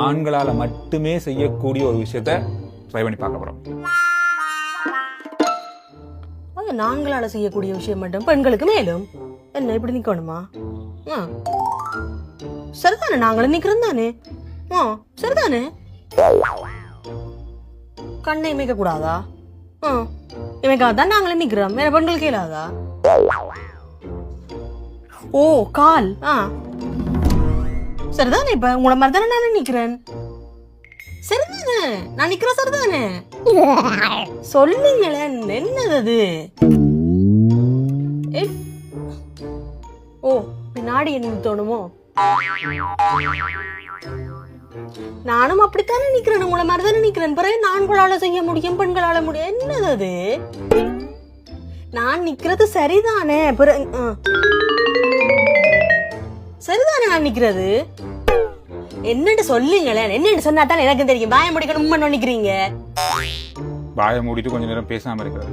ஆண்களால மட்டுமே செய்யக்கூடிய ஒரு விஷயத்த ட்ரை பண்ணி பார்க்க போறோம். ஆண்களால செய்யக்கூடிய விஷயம் மட்டும் பெண்களுக்கு மேலும் என்ன இப்படி நிக்கணுமா? சரிதானே, நாங்களும் நிக்கிறோம் தானே. சரிதானே, கண்ணை இமைக்க கூடாதா? இமைக்காதான் நாங்களும் நிக்கிறோம், வேற பெண்கள் கேளாதா? ஓ கால் சரிதானே, இப்ப உங்களை மாதிரி தானே நான் நிக்கிறேன். சரிதானே, நான் நிக்கிறேன். சரிதானே, சொல்லுங்களேன் என்னது அது? ஓ பின்னாடி என்ன தோணுமோ? நானும் அப்படித்தானே நிக்கிறேன், உங்களை மாதிரி தானே நிக்கிறேன். பிறகு ஆண்களால செய்ய முடியும், பெண்களால முடியும். என்னது அது? நான் நிக்கிறது சரிதானே? சரிதானே நான் நிக்கிறது? என்னன்னு சொல்லுங்களேன். என்னன்னு சொன்னா தான் எனக்கு தெரியும். வாய முடிக்கணும் உண்மை நிக்கிறீங்க. வாயை மூடிட்டு கொஞ்ச நேரம் பேசாம இருக்கிறது.